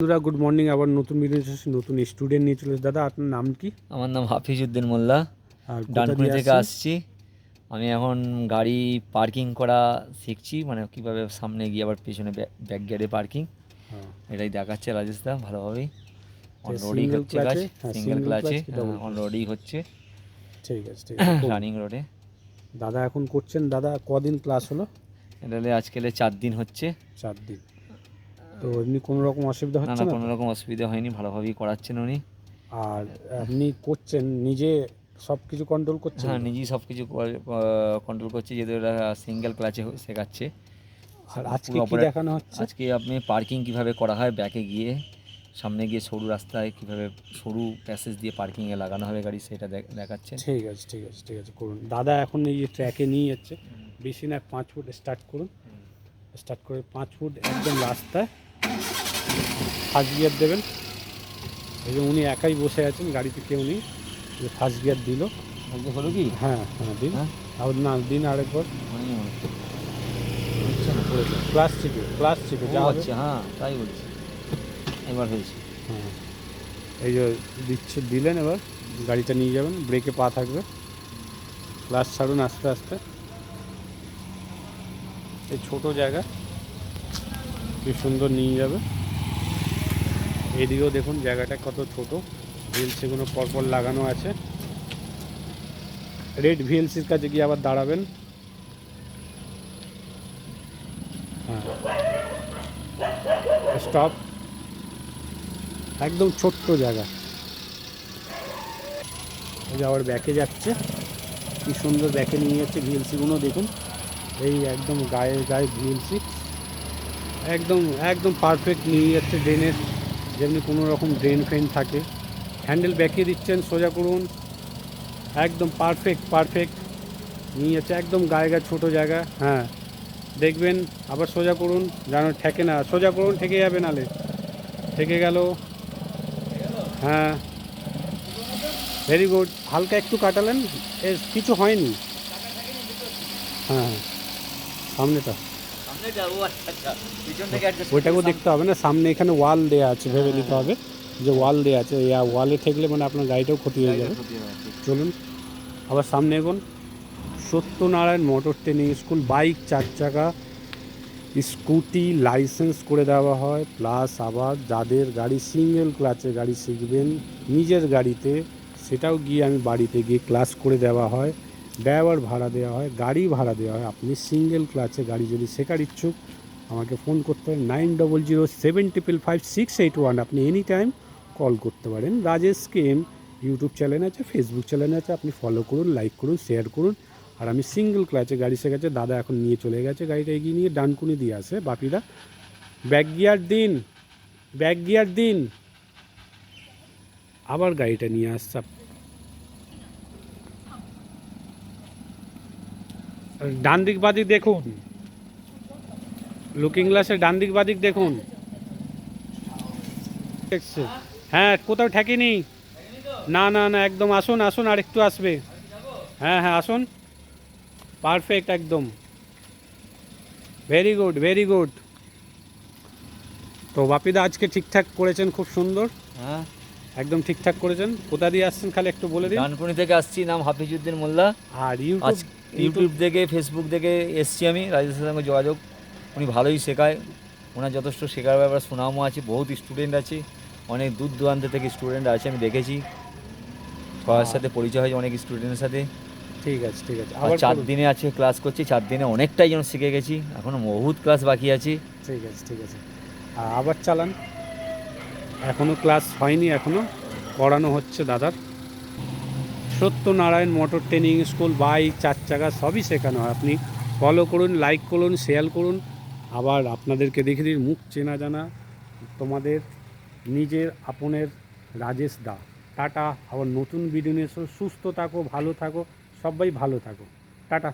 বন্ধুরা good morning. আবার নতুন ভিডিও নতুন স্টুডেন্ট নিয়ে চলে। দাদা আপনার নাম কি? আমার নাম হাফিজউদ্দিন মোল্লা, আর ডানকুনি থেকে আসছি। আমি এখন গাড়ি পার্কিং করা শিখছি, মানে কীভাবে সামনে গিয়ে আবার পেছনে ব্যাক গিয়ারে পার্কিং, এটাই দেখাচ্ছে রাজেশ দা ভালোভাবেই। অলরেডি হচ্ছে কাজ, সিঙ্গেল ক্লাচে অলরেডি হচ্ছে। ঠিক আছে ঠিক আছে, রানিং রোডে দাদা এখন করছেন। দাদা কদিন ক্লাস হলো? এটা আজকালে 4 দিন হচ্ছে। 4 দিন। তো এমনি কোনো রকম অসুবিধা হচ্ছে না? কোনো রকম অসুবিধা হয়নি, ভালোভাবেই করাচ্ছেন উনি। আর আপনি করছেন নিজে সব কিছু কন্ট্রোল করছেন? হ্যাঁ, নিজেই সব কিছু কন্ট্রোল করছি, যেহেতু এটা সিঙ্গেল ক্লাচে শেখাচ্ছে। আর আজকে কি দেখানো হচ্ছে? আজকে আপনি পার্কিং কিভাবে করা হয়, ব্যাকে গিয়ে সামনে গিয়ে সরু রাস্তায় কিভাবে সরু প্যাসেজ দিয়ে পার্কিংয়ে লাগানো হবে গাড়ি, সেটা দেখাচ্ছে। ঠিক আছে ঠিক আছে ঠিক আছে, করুন। দাদা এখন এই ট্র্যাকে নিয়ে যাচ্ছে, বেশি না 5 ফুট স্টার্ট করুন। স্টার্ট করে 5 ফুট একদম রাস্তায় ফার্স্ট গিয়ার দেবেন। এই যে উনি একাই বসে আছেন, গাড়িতে কেউ নেই। ফার্স্ট গিয়ার দিল। হলো কি? হ্যাঁ হ্যাঁ দিন। আর না দিন আরেকবার। ক্লাস চিপে যা হচ্ছে। হ্যাঁ তাই বলছি, এবার হয়েছে। হ্যাঁ এই যে দিলেন, এবার গাড়িটা নিয়ে যাবেন। ব্রেকে পা থাকবে, ক্লাস ছাড়ুন আস্তে আস্তে। এই ছোটো জায়গা কি সুন্দর নিয়ে যাবে। এদিকেও দেখুন জায়গাটা কত ছোট, ভিএলসিগুলো পরপর লাগানো আছে। রেড ভিএলসির কাছে গিয়ে আবার দাঁড়াবেন। হ্যাঁ স্টপ। একদম ছোট্ট জায়গা। এই যে আবার ব্যাকে যাচ্ছে, কি সুন্দর ব্যাকে নিয়ে যাচ্ছে। ভিএলসিগুলো দেখুন, এই একদম গায়ে গায়ে ভিএলসি একদম একদম পারফেক্ট নিয়ে যাচ্ছে। ড্রেনের যেমনি কোনো রকম ড্রেন ফ্রেন থাকে, হ্যান্ডেল ব্যাকে দিচ্ছেন, সোজা করুন। একদম পারফেক্ট নিয়ে যাচ্ছে, একদম গায়ে গায়ে ছোটো জায়গা। হ্যাঁ দেখবেন, আবার সোজা করুন, যেন ঠেকে না। সোজা করুন, ঠেকে যাবে, নালে ঠেকে গেল। হ্যাঁ ভেরি গুড। হালকা একটু কাটালেন, কিছু হয়নি। হ্যাঁ সামনেটা ওইটাকেও দেখতে হবে না। সামনে এখানে ওয়াল দেওয়া আছে, ভেবে নিতে হবে যে ওয়াল দেওয়া আছে। এই ওয়ালে ঠেকলে মানে আপনার গাড়িটাও ক্ষতি হয়ে যাবে। চলুন আবার সামনে এগোন। Satyanarayan motor training school. Bike, 4 চাকা, স্কুটি লাইসেন্স করে দেওয়া হয়। প্লাস আবার যাদের গাড়ি সিঙ্গেল ক্লাচে গাড়ি শিখবেন নিজের গাড়িতে, সেটাও গিয়ে আমি বাড়িতে গিয়ে ক্লাস করে দেওয়া হয়। ড্রাইভার ভাড়া দেওয়া হয়, গাড়ি ভাড়া দেওয়া হয়। আপনি সিঙ্গেল ক্লাচে গাড়ি যদি শেখার ইচ্ছুক, আমাকে ফোন করতে পারেন 9007555681। আপনি এনি টাইম কল করতে পারেন। রাজেশ কেএম ইউটিউব চ্যানেল আছে, ফেসবুক চ্যানেল আছে, আপনি ফলো করুন, লাইক করুন, শেয়ার করুন। আর আমি সিঙ্গেল ক্লাচে গাড়ি শেখাচ্ছে। দাদা এখন নিয়ে চলে গেছে, গাড়িটা এগিয়ে নিয়ে ডানকুনি দিয়ে আসে। বাপিদা ব্যাক গিয়ার দিন। আবার গাড়িটা নিয়ে আসছে। ডান দিক বাদিক দেখুন, লুকিং গ্লাসে ডান দিক বাদিক দেখুন। হ্যাঁ কোথাও ঠেকেনি। না না না, একদম আসুন আসুন, আর একটু আসবে। হ্যাঁ হ্যাঁ আসুন, পারফেক্ট একদম। Very good. তো বাপিদা আজকে ঠিকঠাক করেছেন, খুব সুন্দর। হ্যাঁ একদম ঠিকঠাক করেছেন। কোথা দিয়ে আসছেন খালি একটু বলে দিন। ডানকুনি থেকে আসছি, নাম হাফিজউদ্দিন মোল্লা। আর ইউটিউব থেকে, ফেসবুক থেকে এসছি আমি। রাজেশের সঙ্গে যোগাযোগ, উনি ভালোই শেখায়। ওনার যথেষ্ট শেখার ব্যাপারে সুনামও আছে, বহুত স্টুডেন্ট আছে, অনেক দূর দূরান্ত থেকে স্টুডেন্ট আছে, আমি দেখেছি। সবার সাথে পরিচয় হয়েছে অনেক স্টুডেন্টের সাথে। ঠিক আছে আবার 4 দিনে আছে ক্লাস করছি। 4 দিনে অনেকটাই যেন শিখে গেছি, এখনও বহুত ক্লাস বাকি আছে। ঠিক আছে। আবার চালান। এখনও ক্লাস হয়নি, এখনও করানো হচ্ছে দাদার। Satyanarayan motor training school. Bike, 4 চাকা সবই শেখানো হয়। আপনি ফলো করুন, লাইক করুন, শেয়ার করুন। আবার আপনাদেরকে দেখে দিন, মুখ চেনা জানা তোমাদের নিজের আপনের রাজেশ দা। টাটা। আবার নতুন ভিডিও নিয়ে এসো। সুস্থ থাকো, ভালো থাকো, সবাই ভালো থাকো। টাটা।